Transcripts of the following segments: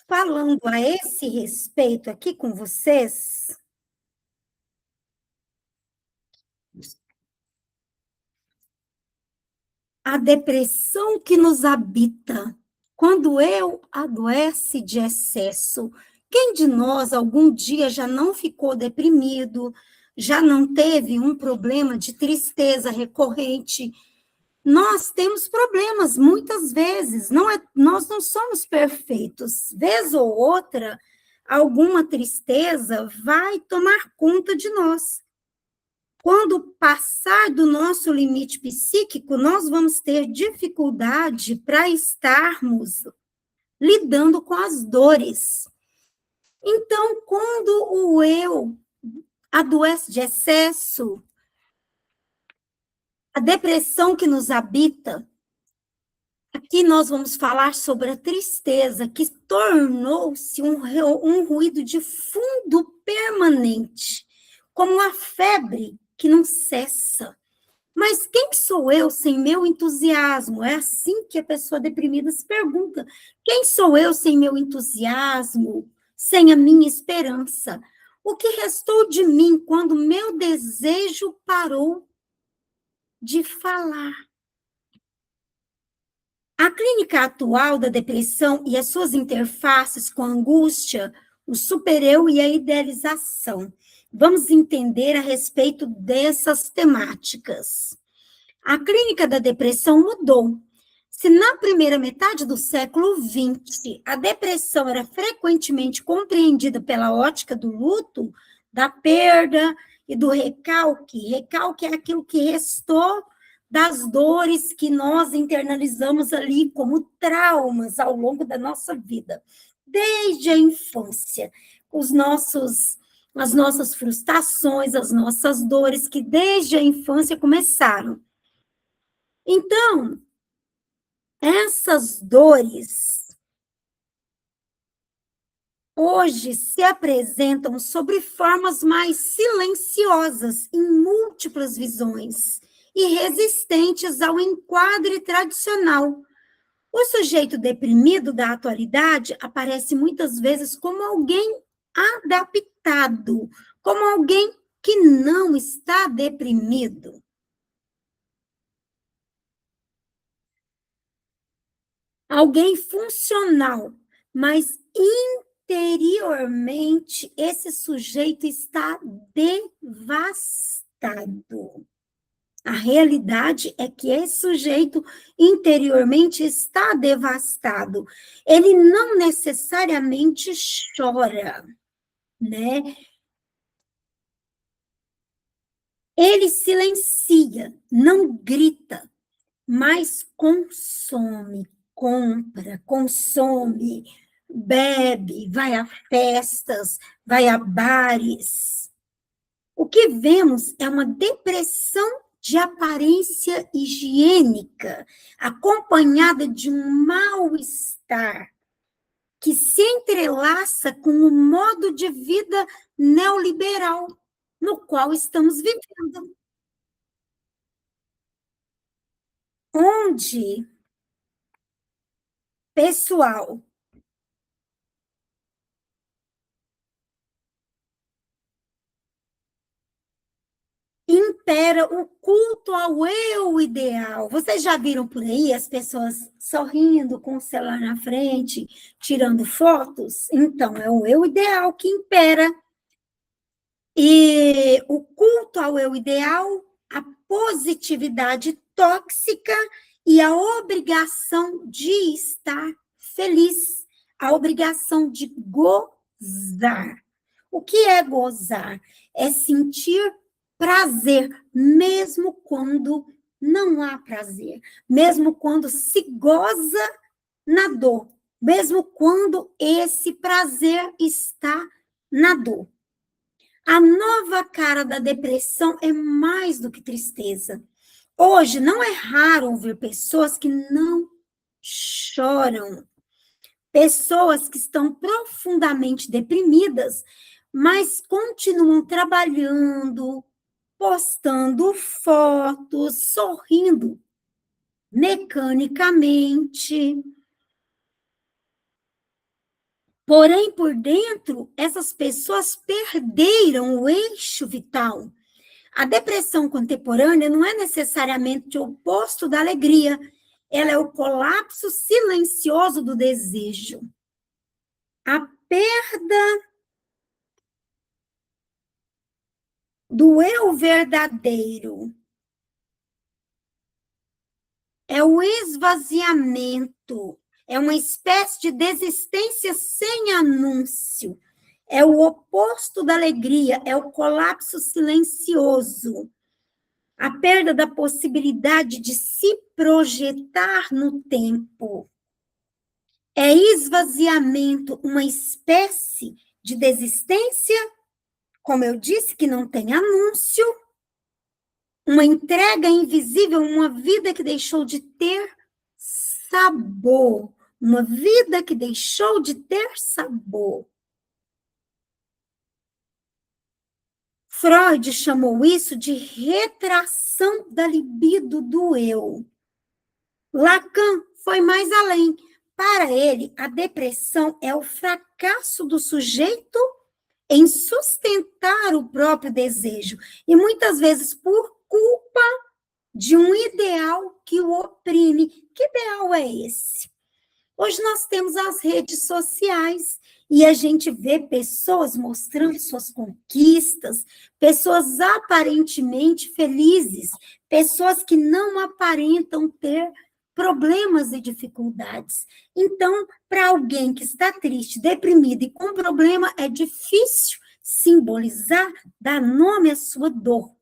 Falando a esse respeito aqui com vocês, a depressão que nos habita, quando eu adoece de excesso, quem de nós algum dia já não ficou deprimido, já não teve um problema de tristeza recorrente? Nós temos problemas muitas vezes, nós não somos perfeitos. Vez ou outra, alguma tristeza vai tomar conta de nós. Quando passar do nosso limite psíquico, nós vamos ter dificuldade para estarmos lidando com as dores. Então, quando o eu adoece de excesso, a depressão que nos habita, aqui nós vamos falar sobre a tristeza, que tornou-se um ruído de fundo permanente, como a febre que não cessa. Mas quem sou eu sem meu entusiasmo? É assim que a pessoa deprimida se pergunta. Quem sou eu sem meu entusiasmo, sem a minha esperança? O que restou de mim quando meu desejo parou de falar? A clínica atual da depressão e as suas interfaces com a angústia, o supereu e a idealização. Vamos entender a respeito dessas temáticas. A clínica da depressão mudou. Se na primeira metade do século XX a depressão era frequentemente compreendida pela ótica do luto, da perda e do recalque, recalque é aquilo que restou das dores que nós internalizamos ali como traumas ao longo da nossa vida, desde a infância, as nossas frustrações, as nossas dores que desde a infância começaram. Então, essas dores hoje se apresentam sob formas mais silenciosas, em múltiplas visões, e resistentes ao enquadre tradicional. O sujeito deprimido da atualidade aparece muitas vezes como alguém adaptado, como alguém que não está deprimido. Alguém funcional, mas interiormente esse sujeito está devastado. A realidade é que esse sujeito interiormente está devastado. Ele não necessariamente chora, né? Ele silencia, não grita, mas consome, compra, consome, bebe, vai a festas, vai a bares. O que vemos é uma depressão de aparência higiênica, acompanhada de um mal-estar, que se entrelaça com o modo de vida neoliberal no qual estamos vivendo, onde, pessoal, impera o culto ao eu ideal. Vocês já viram por aí as pessoas sorrindo com o celular na frente, tirando fotos? Então, é o eu ideal que impera. E o culto ao eu ideal, a positividade tóxica e a obrigação de estar feliz, a obrigação de gozar. O que é gozar? É sentir prazer, mesmo quando não há prazer, mesmo quando se goza na dor, mesmo quando esse prazer está na dor. A nova cara da depressão é mais do que tristeza. Hoje, não é raro ouvir pessoas que não choram, pessoas que estão profundamente deprimidas, mas continuam trabalhando, postando fotos, sorrindo mecanicamente. Porém, por dentro, essas pessoas perderam o eixo vital. A depressão contemporânea não é necessariamente o oposto da alegria, ela é o colapso silencioso do desejo. A perda do eu verdadeiro é o esvaziamento, é uma espécie de desistência sem anúncio. É o oposto da alegria, é o colapso silencioso. A perda da possibilidade de se projetar no tempo. É esvaziamento, uma espécie de desistência, como eu disse, que não tem anúncio, uma entrega invisível, uma vida que deixou de ter sabor, uma vida que deixou de ter sabor. Freud chamou isso de retração da libido do eu. Lacan foi mais além. Para ele, a depressão é o fracasso do sujeito em sustentar o próprio desejo, e muitas vezes por culpa de um ideal que o oprime. Que ideal é esse? Hoje nós temos as redes sociais e a gente vê pessoas mostrando suas conquistas, pessoas aparentemente felizes, pessoas que não aparentam ter problemas e dificuldades. Então, para alguém que está triste, deprimido e com problema, é difícil simbolizar, dar nome à sua dor.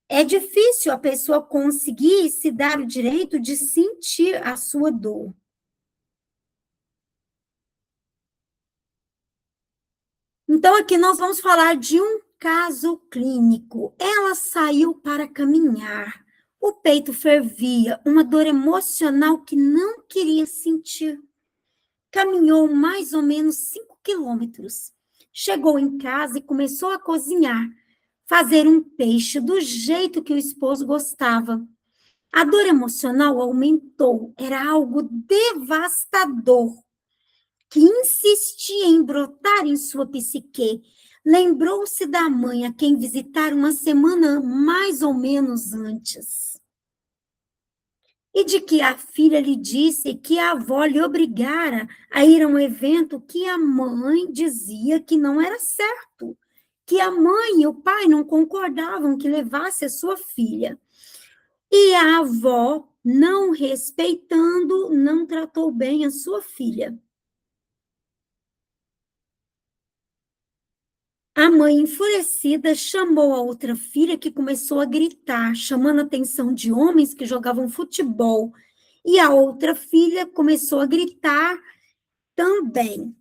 É difícil a pessoa conseguir se dar o direito de sentir a sua dor. Então, aqui nós vamos falar de um caso clínico. Ela saiu para caminhar. O peito fervia, uma dor emocional que não queria sentir. Caminhou mais ou menos 5 quilômetros. Chegou em casa e começou a cozinhar, fazer um peixe do jeito que o esposo gostava. A dor emocional aumentou, era algo devastador, que insistia em brotar em sua psique. Lembrou-se da mãe a quem visitara uma semana mais ou menos antes. E de que a filha lhe disse que a avó lhe obrigara a ir a um evento que a mãe dizia que não era certo, que a mãe e o pai não concordavam que levasse a sua filha. E a avó, não respeitando, não tratou bem a sua filha. A mãe, enfurecida, chamou a outra filha, que começou a gritar, chamando a atenção de homens que jogavam futebol. E a outra filha começou a gritar também.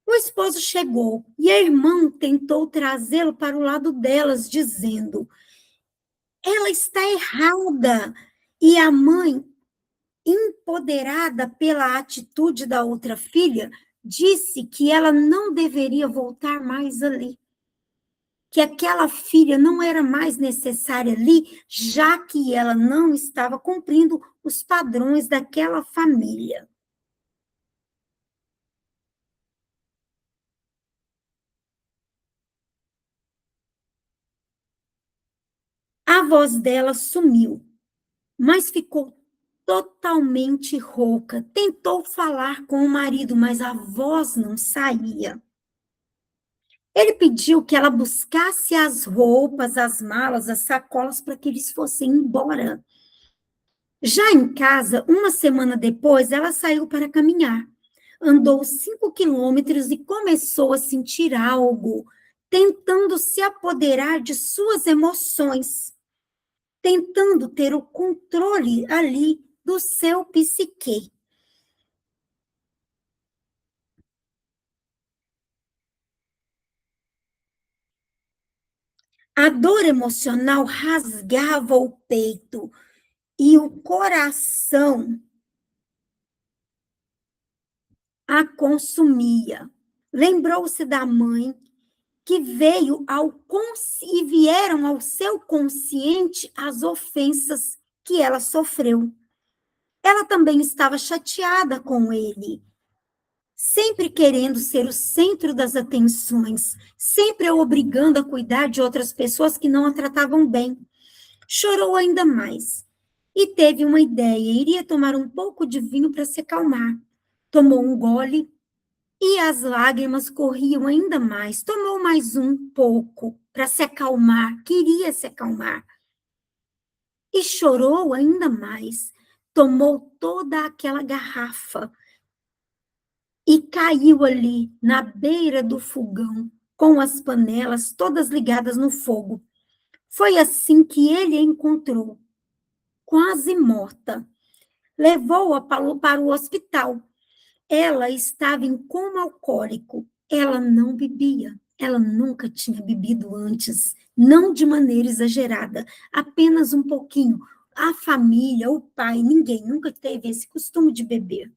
O esposo chegou e a irmã tentou trazê-lo para o lado delas, dizendo: ela está errada. E a mãe, empoderada pela atitude da outra filha, disse que ela não deveria voltar mais ali, que aquela filha não era mais necessária ali, já que ela não estava cumprindo os padrões daquela família. A voz dela sumiu, mas ficou totalmente rouca. Tentou falar com o marido, mas a voz não saía. Ele pediu que ela buscasse as roupas, as malas, as sacolas para que eles fossem embora. Já em casa, uma semana depois, ela saiu para caminhar. Andou 5 quilômetros e começou a sentir algo, tentando se apoderar de suas emoções, tentando ter o controle ali do seu psique. A dor emocional rasgava o peito e o coração a consumia. Lembrou-se da mãe, que veio e vieram ao seu consciente as ofensas que ela sofreu. Ela também estava chateada com ele. sempre querendo ser o centro das atenções, sempre a obrigando a cuidar de outras pessoas que não a tratavam bem. Chorou ainda mais e teve uma ideia, iria tomar um pouco de vinho para se acalmar. Tomou um gole e as lágrimas corriam ainda mais. Tomou mais um pouco para se acalmar, queria se acalmar. E chorou ainda mais. Tomou toda aquela garrafa e caiu ali na beira do fogão, com as panelas todas ligadas no fogo. Foi assim que ele a encontrou, quase morta. Levou-a para o hospital. Ela estava em coma alcoólico. Ela não bebia. Ela nunca tinha bebido antes, não de maneira exagerada, apenas um pouquinho. A família, o pai, ninguém nunca teve esse costume de beber.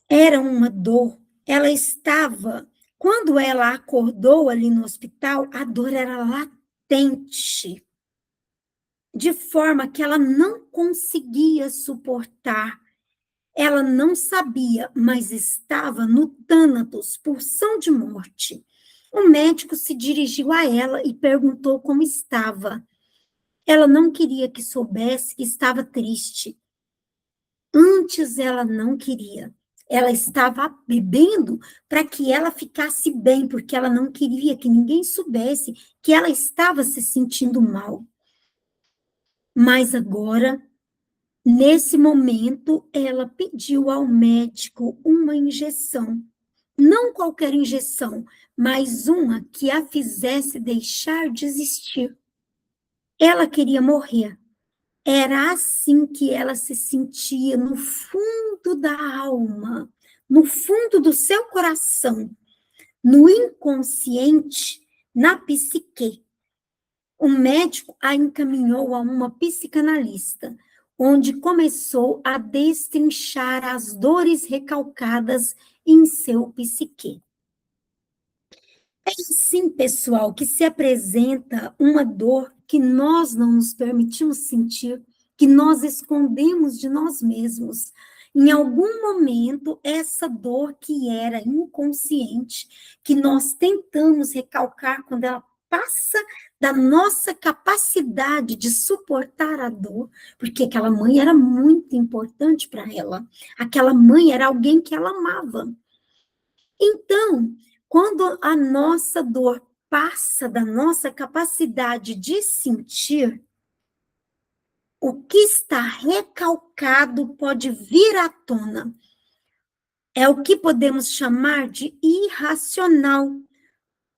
Era uma dor. Ela estava, quando ela acordou ali no hospital, a dor era latente, de forma que ela não conseguia suportar. Ela não sabia, mas estava no Thanatos, pulsão de morte. O médico se dirigiu a ela e perguntou como estava. Ela não queria que soubesse que estava triste. Antes ela não queria. Ela estava bebendo para que ela ficasse bem, porque ela não queria que ninguém soubesse que ela estava se sentindo mal. Mas agora, nesse momento, ela pediu ao médico uma injeção. Não qualquer injeção, mas uma que a fizesse deixar de existir. Ela queria morrer. Era assim que ela se sentia no fundo da alma, no fundo do seu coração, no inconsciente, na psique. O médico a encaminhou a uma psicanalista, onde começou a destrinchar as dores recalcadas em seu psique. É assim, pessoal, que se apresenta uma dor que nós não nos permitimos sentir, que nós escondemos de nós mesmos. Em algum momento, essa dor que era inconsciente, que nós tentamos recalcar quando ela passa da nossa capacidade de suportar a dor, porque aquela mãe era muito importante para ela. Aquela mãe era alguém que ela amava. Então, quando a nossa dor passa da nossa capacidade de sentir, o que está recalcado pode vir à tona. É o que podemos chamar de irracional.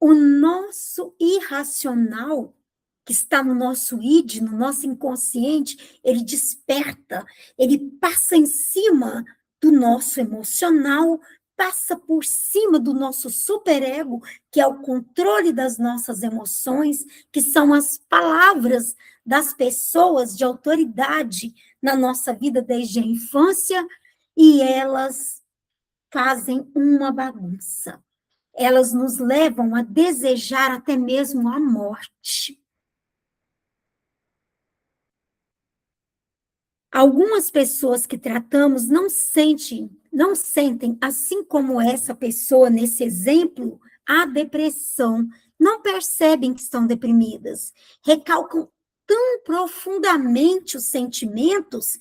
O nosso irracional, que está no nosso id, no nosso inconsciente, ele desperta, ele passa em cima do nosso emocional, passa por cima do nosso superego, que é o controle das nossas emoções, que são as palavras das pessoas de autoridade na nossa vida desde a infância, e elas fazem uma bagunça. Elas nos levam a desejar até mesmo a morte. Algumas pessoas que tratamos não sentem, assim como essa pessoa nesse exemplo, a depressão, não percebem que estão deprimidas, recalcam tão profundamente os sentimentos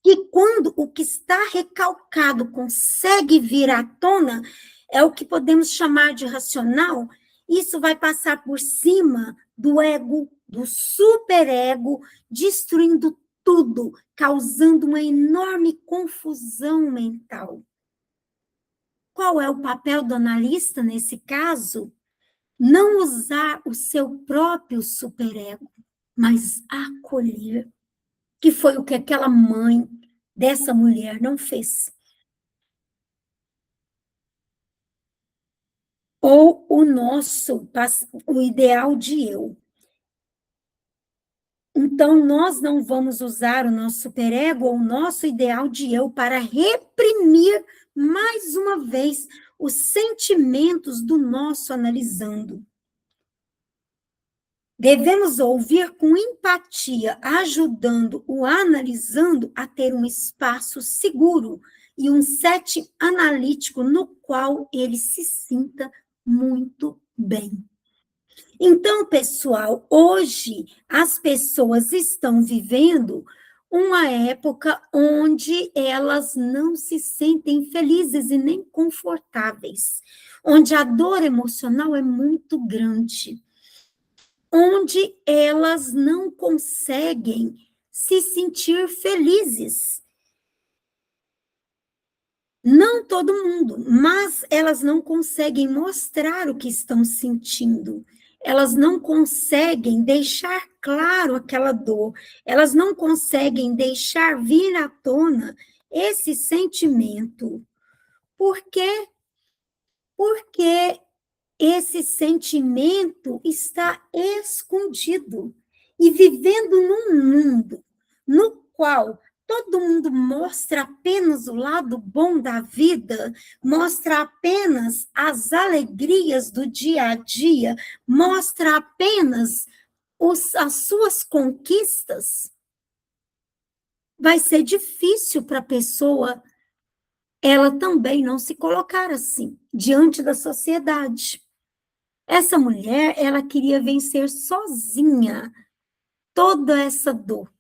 que quando o que está recalcado consegue vir à tona, é o que podemos chamar de racional, isso vai passar por cima do ego, do superego, destruindo tudo, causando uma enorme confusão mental. Qual é o papel do analista nesse caso? Não usar o seu próprio superego, mas acolher, que foi o que aquela mãe dessa mulher não fez. Ou o ideal de eu. Então, nós não vamos usar o nosso superego ou o nosso ideal de eu para reprimir, mais uma vez, os sentimentos do nosso analisando. Devemos ouvir com empatia, ajudando o analisando a ter um espaço seguro e um setting analítico no qual ele se sinta muito bem. Então, pessoal, hoje as pessoas estão vivendo uma época onde elas não se sentem felizes e nem confortáveis, onde a dor emocional é muito grande, onde elas não conseguem se sentir felizes. Não todo mundo, mas elas não conseguem mostrar o que estão sentindo. Elas não conseguem deixar claro aquela dor. Elas não conseguem deixar vir à tona esse sentimento. Por quê? Porque esse sentimento está escondido e vivendo num mundo no qual todo mundo mostra apenas o lado bom da vida, mostra apenas as alegrias do dia a dia, mostra apenas as suas conquistas, vai ser difícil para a pessoa ela também não se colocar assim diante da sociedade. Essa mulher, ela queria vencer sozinha toda essa dor.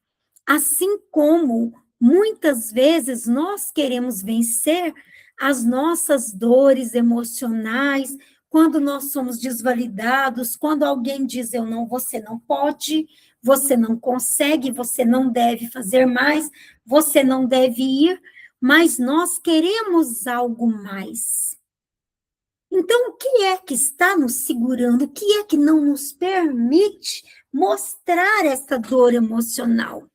Assim como muitas vezes nós queremos vencer as nossas dores emocionais, quando nós somos desvalidados, quando alguém diz eu não, você não pode, você não consegue, você não deve fazer mais, você não deve ir, mas nós queremos algo mais. Então, o que é que está nos segurando? O que é que não nos permite mostrar essa dor emocional?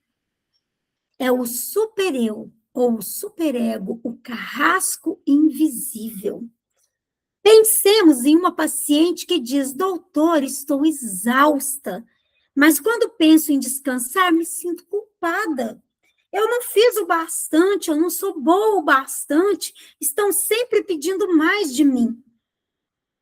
É o supereu, ou o superego, o carrasco invisível. Pensemos em uma paciente que diz, doutor, estou exausta, mas quando penso em descansar, me sinto culpada. Eu não fiz o bastante, eu não sou boa o bastante, estão sempre pedindo mais de mim.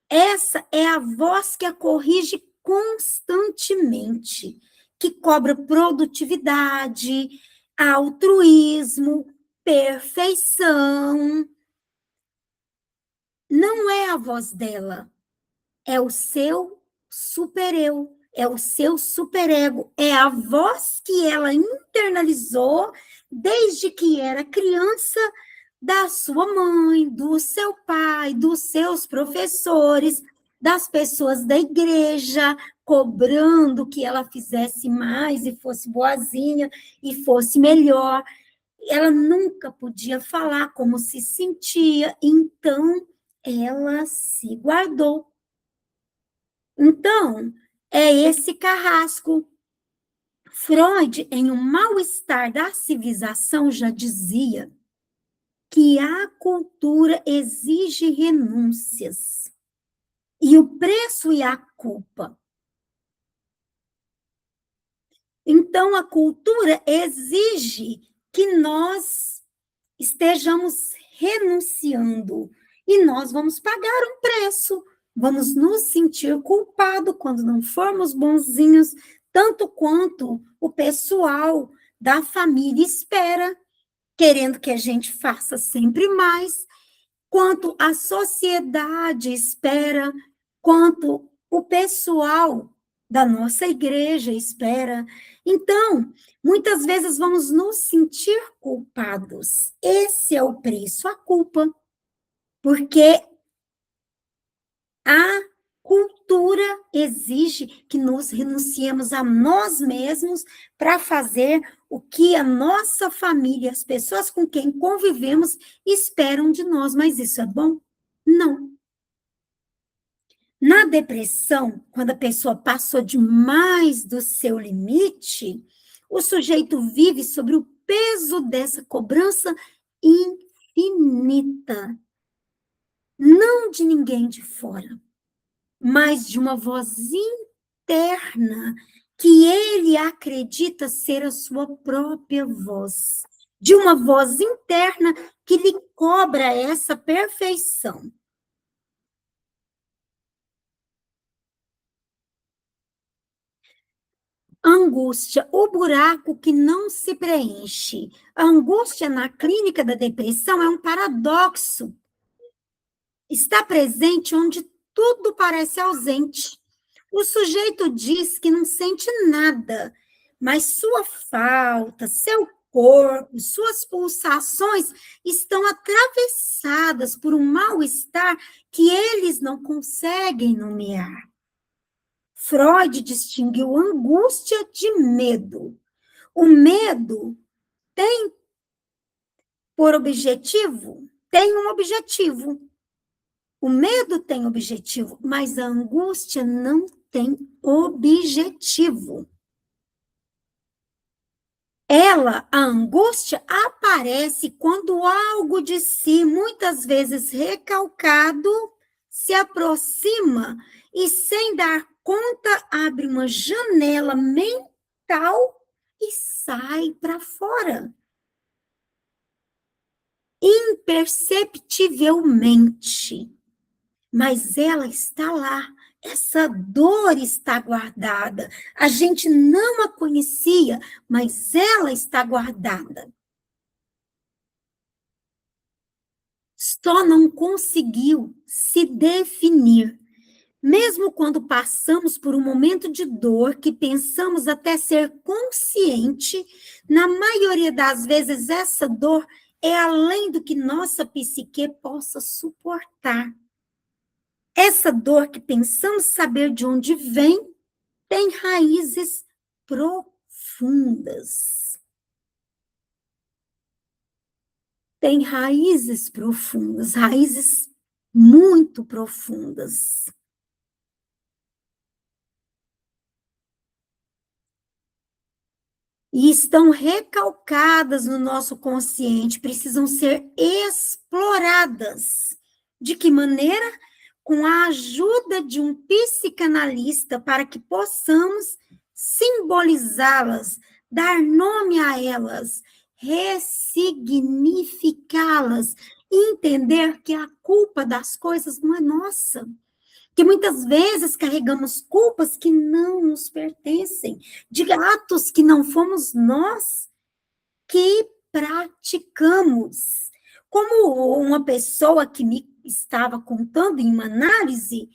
Essa é a voz que a corrige constantemente, que cobra produtividade, altruísmo, perfeição. Não é a voz dela, é o seu supereu, é o seu superego, é a voz que ela internalizou desde que era criança, da sua mãe, do seu pai, dos seus professores, das pessoas da igreja, cobrando que ela fizesse mais e fosse boazinha e fosse melhor. Ela nunca podia falar como se sentia, então ela se guardou. Então, é esse carrasco. Freud, em Um Mal-Estar da Civilização, já dizia que a cultura exige renúncias. E o preço e a culpa. Então, a cultura exige que nós estejamos renunciando. E nós vamos pagar um preço. Vamos nos sentir culpados quando não formos bonzinhos, tanto quanto o pessoal da família espera, querendo que a gente faça sempre mais, quanto a sociedade espera, quanto o pessoal da nossa igreja espera. Então, muitas vezes vamos nos sentir culpados. Esse é o preço, a culpa, porque a cultura exige que nos renunciemos a nós mesmos para fazer o que a nossa família, as pessoas com quem convivemos, esperam de nós. Mas isso é bom? Não. Na depressão, quando a pessoa passou demais do seu limite, o sujeito vive sobre o peso dessa cobrança infinita. Não de ninguém de fora, mas de uma voz interna que ele acredita ser a sua própria voz. De uma voz interna que lhe cobra essa perfeição. Angústia, o buraco que não se preenche. A angústia na clínica da depressão é um paradoxo. Está presente onde tudo parece ausente. O sujeito diz que não sente nada, mas sua falta, seu corpo, suas pulsações estão atravessadas por um mal-estar que eles não conseguem nomear. Freud distinguiu angústia de medo. O medo tem por objetivo, tem um objetivo. O medo tem objetivo, mas a angústia não tem objetivo. A angústia, aparece quando algo de si, muitas vezes recalcado, se aproxima e, sem dar conta, abre uma janela mental e sai para fora. Imperceptivelmente. Mas ela está lá, essa dor está guardada. A gente não a conhecia, mas ela está guardada. Só não conseguiu se definir. Mesmo quando passamos por um momento de dor que pensamos até ser consciente, na maioria das vezes essa dor é além do que nossa psique possa suportar. Essa dor que pensamos saber de onde vem, tem raízes profundas. Tem raízes profundas, raízes muito profundas. E estão recalcadas no nosso consciente, precisam ser exploradas. De que maneira? Com a ajuda de um psicanalista, para que possamos simbolizá-las, dar nome a elas, ressignificá-las, e entender que a culpa das coisas não é nossa. Que muitas vezes carregamos culpas que não nos pertencem, de atos que não fomos nós que praticamos. Como uma pessoa que me estava contando em uma análise,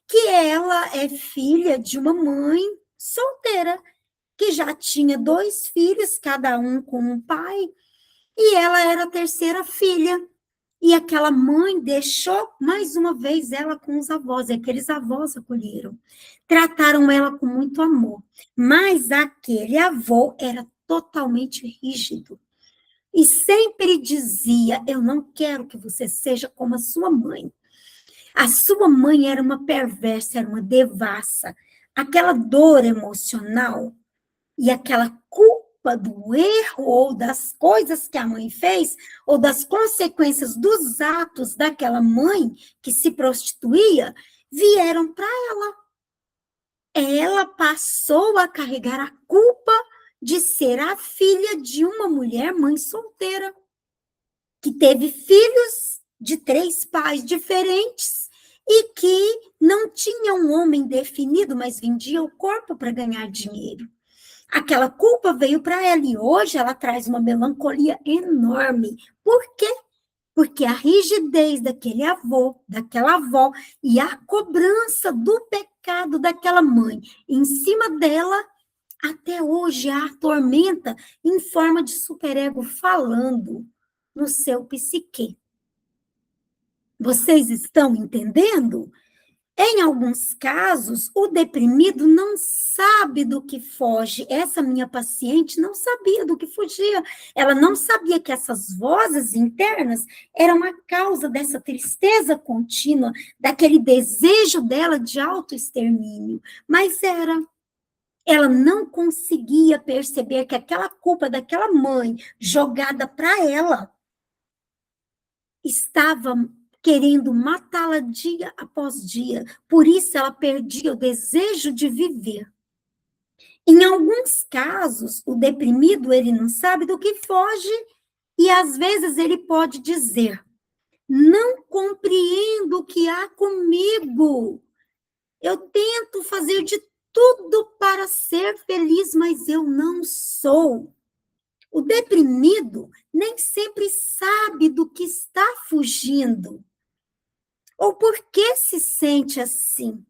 que ela é filha de uma mãe solteira, que já tinha 2 filhos, cada um com um pai, e ela era a terceira filha. E aquela mãe deixou, mais uma vez, ela com os avós, e aqueles avós acolheram. Trataram ela com muito amor. Mas aquele avô era totalmente rígido. E sempre dizia, eu não quero que você seja como a sua mãe. A sua mãe era uma perversa, era uma devassa. Aquela dor emocional e aquela culpa do erro ou das coisas que a mãe fez, ou das consequências dos atos daquela mãe que se prostituía, vieram para ela. Ela passou a carregar a culpa de ser a filha de uma mulher mãe solteira, que teve filhos de 3 pais diferentes e que não tinha um homem definido, mas vendia o corpo para ganhar dinheiro. Aquela culpa veio para ela e hoje ela traz uma melancolia enorme. Por quê? Porque a rigidez daquele avô, daquela avó e a cobrança do pecado daquela mãe em cima dela, até hoje a atormenta em forma de superego falando no seu psique. Vocês estão entendendo? Em alguns casos, o deprimido não sabe do que foge. Essa minha paciente não sabia do que fugia. Ela não sabia que essas vozes internas eram a causa dessa tristeza contínua, daquele desejo dela de autoextermínio. Mas era. Ela não conseguia perceber que aquela culpa daquela mãe jogada para ela estava querendo matá-la dia após dia. Por isso ela perdia o desejo de viver. Em alguns casos, o deprimido, ele não sabe do que foge e às vezes ele pode dizer: não compreendo o que há comigo. Eu tento fazer de tudo para ser feliz, mas eu não sou. O deprimido nem sempre sabe do que está fugindo ou por que se sente assim,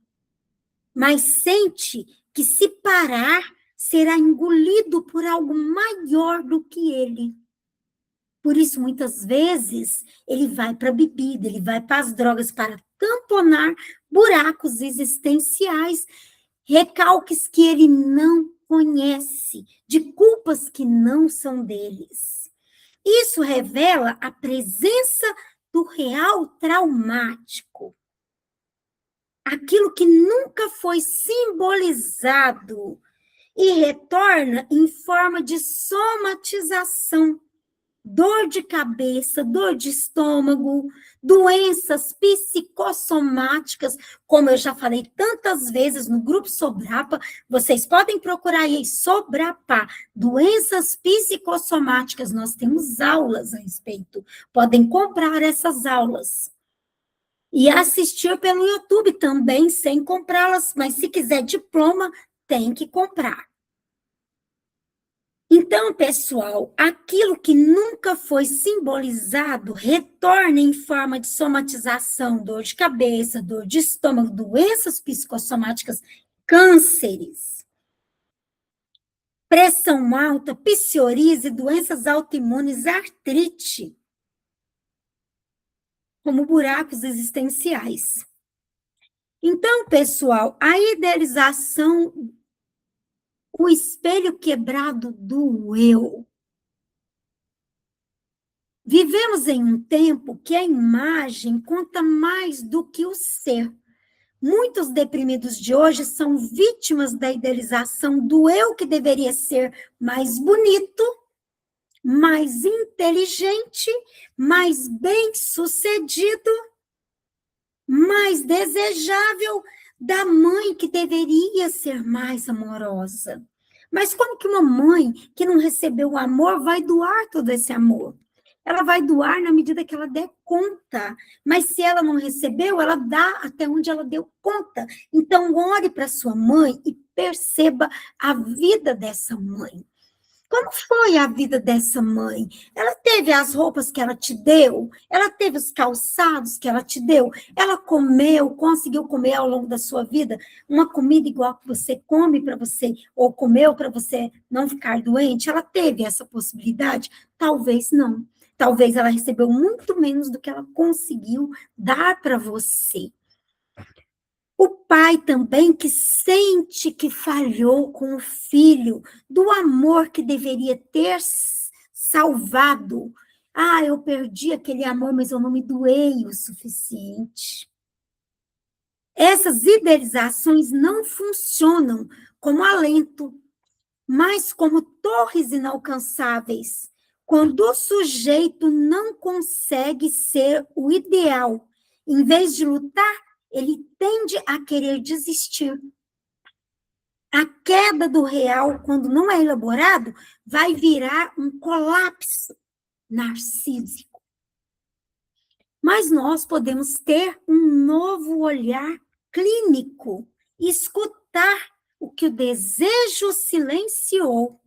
mas sente que se parar será engolido por algo maior do que ele. Por isso, muitas vezes, ele vai para a bebida, ele vai para as drogas para tamponar buracos existenciais, recalques que ele não conhece, de culpas que não são deles. Isso revela a presença do real traumático, aquilo que nunca foi simbolizado e retorna em forma de somatização. Dor de cabeça, dor de estômago, doenças psicossomáticas, como eu já falei tantas vezes no grupo Sobrapa, vocês podem procurar aí Sobrapa, doenças psicossomáticas, nós temos aulas a respeito, podem comprar essas aulas. E assistir pelo YouTube também, sem comprá-las, mas se quiser diploma, tem que comprar. Então, pessoal, aquilo que nunca foi simbolizado retorna em forma de somatização, dor de cabeça, dor de estômago, doenças psicossomáticas, cânceres, pressão alta, psoríase, doenças autoimunes, artrite, como buracos existenciais. Então, pessoal, a idealização, o espelho quebrado do eu. Vivemos em um tempo que a imagem conta mais do que o ser. Muitos deprimidos de hoje são vítimas da idealização do eu que deveria ser mais bonito, mais inteligente, mais bem-sucedido, mais desejável, da mãe que deveria ser mais amorosa. Mas como que uma mãe que não recebeu o amor vai doar todo esse amor? Ela vai doar na medida que ela der conta. Mas se ela não recebeu, ela dá até onde ela deu conta. Então, ore para sua mãe e perceba a vida dessa mãe. Como foi a vida dessa mãe? Ela teve as roupas que ela te deu? Ela teve os calçados que ela te deu? Ela comeu, conseguiu comer ao longo da sua vida uma comida igual que você come para você, ou comeu para você não ficar doente? Ela teve essa possibilidade? Talvez não. Talvez ela recebeu muito menos do que ela conseguiu dar para você. O pai também que sente que falhou com o filho, do amor que deveria ter salvado. Ah, eu perdi aquele amor, mas eu não me doei o suficiente. Essas idealizações não funcionam como alento, mas como torres inalcançáveis, quando o sujeito não consegue ser o ideal. Em vez de lutar, ele tende a querer desistir. A queda do real, quando não é elaborado, vai virar um colapso narcísico. Mas nós podemos ter um novo olhar clínico, escutar o que o desejo silenciou.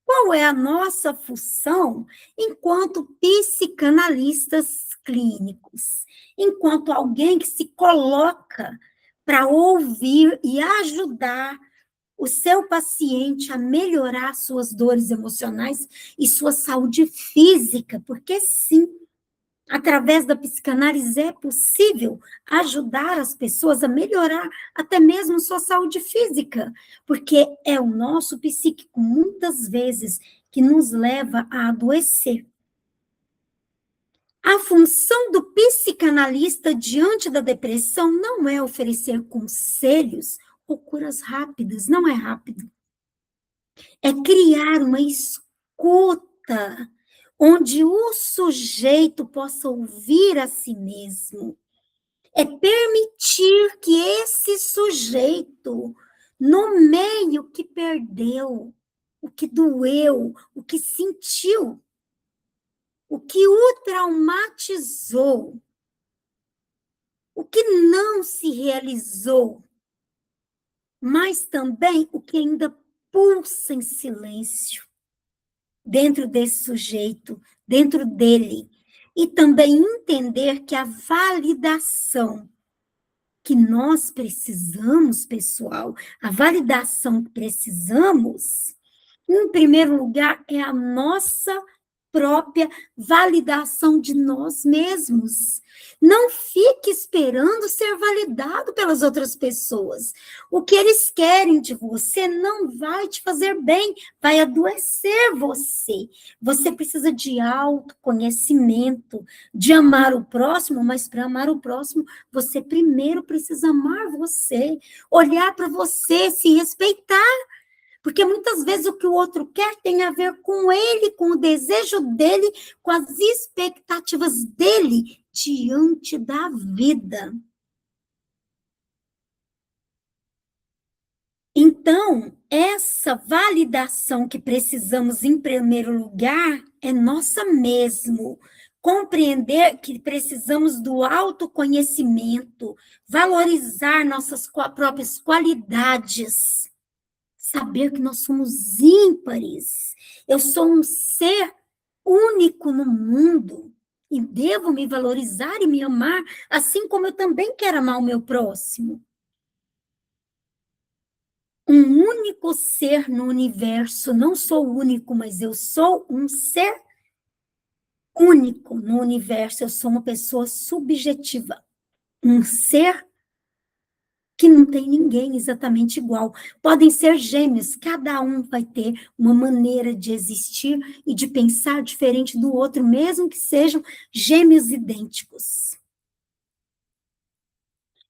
Qual é a nossa função enquanto psicanalistas clínicos? Enquanto alguém que se coloca para ouvir e ajudar o seu paciente a melhorar suas dores emocionais e sua saúde física, porque sim, através da psicanálise é possível ajudar as pessoas a melhorar até mesmo sua saúde física, porque é o nosso psíquico, muitas vezes, que nos leva a adoecer. A função do psicanalista diante da depressão não é oferecer conselhos ou curas rápidas, não é rápido. É criar uma escuta onde o sujeito possa ouvir a si mesmo. É permitir que esse sujeito nomeie o que perdeu, o que doeu, o que sentiu, o que o traumatizou, o que não se realizou. mas também o que ainda pulsa em silêncio dentro desse sujeito, dentro dele. E também entender que a validação que nós precisamos, pessoal, a validação que precisamos, em primeiro lugar, é a nossa própria validação de nós mesmos. Não fique esperando ser validado pelas outras pessoas. O que eles querem de você não vai te fazer bem, vai adoecer você. Você precisa de autoconhecimento, de amar o próximo, mas para amar o próximo, você primeiro precisa amar você, olhar para você, se respeitar. Porque muitas vezes o que o outro quer tem a ver com ele, com o desejo dele, com as expectativas dele diante da vida. Então, essa validação que precisamos em primeiro lugar é nossa mesmo. Compreender que precisamos do autoconhecimento, valorizar nossas próprias qualidades. Saber que nós somos ímpares. Eu sou um ser único no mundo e devo me valorizar e me amar, assim como eu também quero amar o meu próximo. Um único ser no universo, não sou único, mas eu sou um ser único no universo, eu sou uma pessoa subjetiva, um ser que não tem ninguém exatamente igual. Podem ser gêmeos, cada um vai ter uma maneira de existir e de pensar diferente do outro, mesmo que sejam gêmeos idênticos.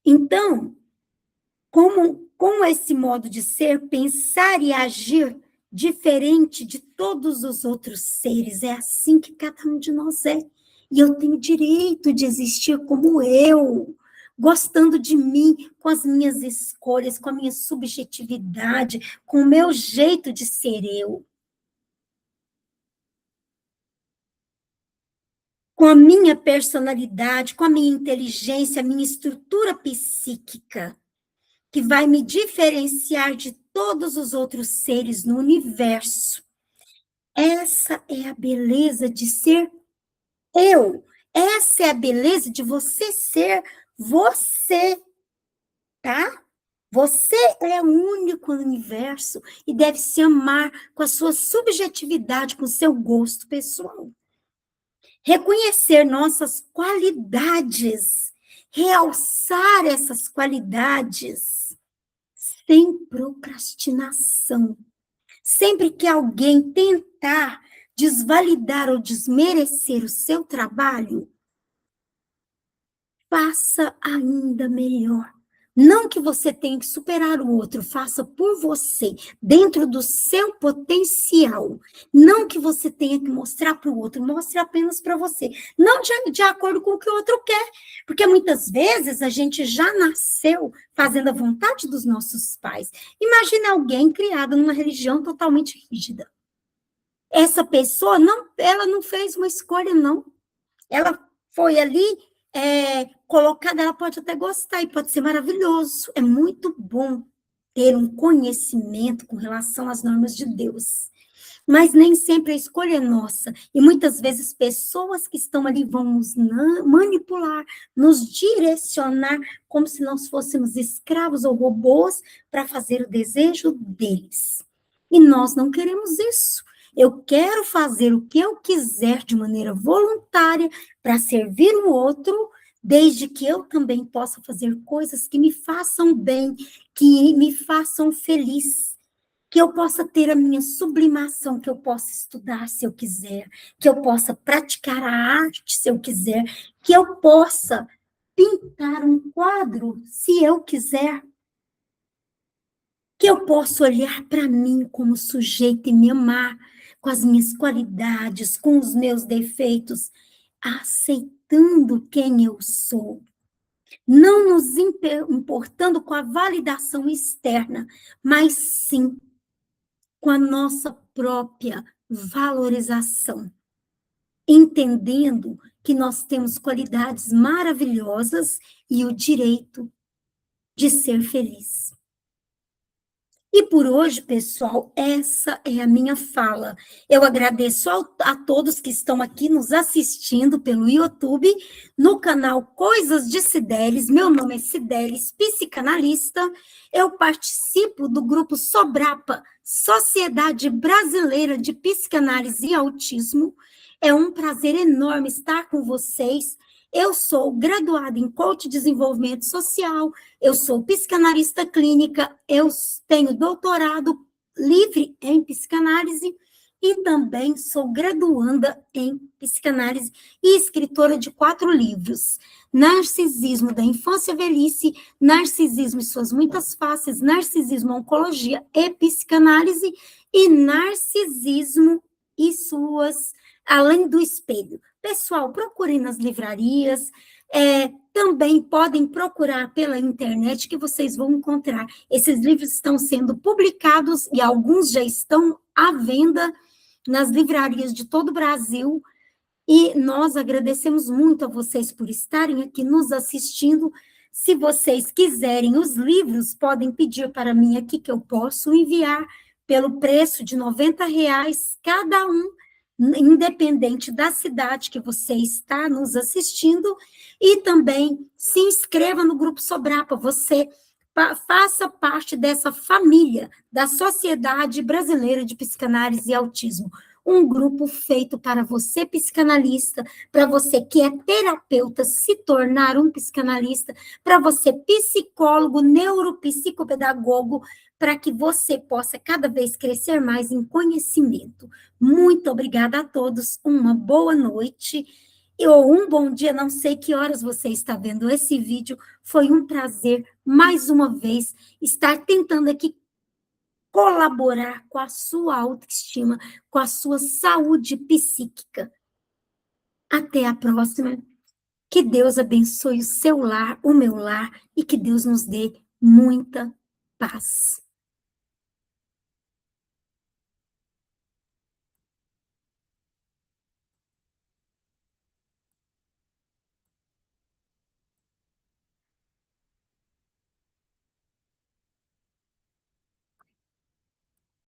Então, com esse modo de ser, pensar e agir diferente de todos os outros seres, é assim que cada um de nós é. E eu tenho direito de existir como eu, gostando de mim, com as minhas escolhas, com a minha subjetividade, com o meu jeito de ser eu. Com a minha personalidade, com a minha inteligência, a minha estrutura psíquica, que vai me diferenciar de todos os outros seres no universo. Essa é a beleza de ser eu. Essa é a beleza de você ser você, tá? Você é único no universo e deve se amar com a sua subjetividade, com o seu gosto pessoal. Reconhecer nossas qualidades, realçar essas qualidades sem procrastinação. Sempre que alguém tentar desvalidar ou desmerecer o seu trabalho, faça ainda melhor. Não que você tenha que superar o outro, faça por você, dentro do seu potencial. Não que você tenha que mostrar para o outro, mostre apenas para você. Não de acordo com o que o outro quer, porque muitas vezes a gente já nasceu fazendo a vontade dos nossos pais. Imagine alguém criado numa religião totalmente rígida. Essa pessoa, ela não fez uma escolha, não. Ela foi ali colocada, ela pode até gostar e pode ser maravilhoso. É muito bom ter um conhecimento com relação às normas de Deus. Mas nem sempre a escolha é nossa. E muitas vezes pessoas que estão ali vão nos manipular, nos direcionar, como se nós fôssemos escravos ou robôs para fazer o desejo deles. E nós não queremos isso. Eu quero fazer o que eu quiser de maneira voluntária para servir o outro, desde que eu também possa fazer coisas que me façam bem, que me façam feliz, que eu possa ter a minha sublimação, que eu possa estudar se eu quiser, que eu possa praticar a arte se eu quiser, que eu possa pintar um quadro se eu quiser, que eu possa olhar para mim como sujeito e me amar com as minhas qualidades, com os meus defeitos, aceitando quem eu sou, não nos importando com a validação externa, mas sim com a nossa própria valorização, entendendo que nós temos qualidades maravilhosas e o direito de ser feliz. E por hoje, pessoal, essa é a minha fala. Eu agradeço a todos que estão aqui nos assistindo pelo YouTube, no canal Coisas de Cidelis. Meu nome é Cidelis, psicanalista. Eu participo do grupo Sobrapa, Sociedade Brasileira de Psicanálise e Autismo. É um prazer enorme estar com vocês. Eu sou graduada em Coach de Desenvolvimento Social, eu sou psicanalista clínica, eu tenho doutorado livre em psicanálise e também sou graduanda em psicanálise e escritora de 4 livros: Narcisismo da Infância e Velhice, Narcisismo e Suas Muitas Faces, Narcisismo, Oncologia e Psicanálise, e Narcisismo e Suas Além do Espelho. Pessoal, procurem nas livrarias, também podem procurar pela internet que vocês vão encontrar. Esses livros estão sendo publicados e alguns já estão à venda nas livrarias de todo o Brasil. E nós agradecemos muito a vocês por estarem aqui nos assistindo. Se vocês quiserem os livros, podem pedir para mim aqui que eu posso enviar pelo preço de R$ 90 cada um, independente da cidade que você está nos assistindo, e também se inscreva no Grupo Sobrapa, você faça parte dessa família da Sociedade Brasileira de Psicanálise e Autismo, um grupo feito para você psicanalista, para você que é terapeuta se tornar um psicanalista, para você psicólogo, neuropsicopedagogo, para que você possa cada vez crescer mais em conhecimento. Muito obrigada a todos, uma boa noite ou um bom dia, não sei que horas você está vendo esse vídeo. Foi um prazer, mais uma vez, estar tentando aqui colaborar com a sua autoestima, com a sua saúde psíquica. Até a próxima. Que Deus abençoe o seu lar, o meu lar, e que Deus nos dê muita paz.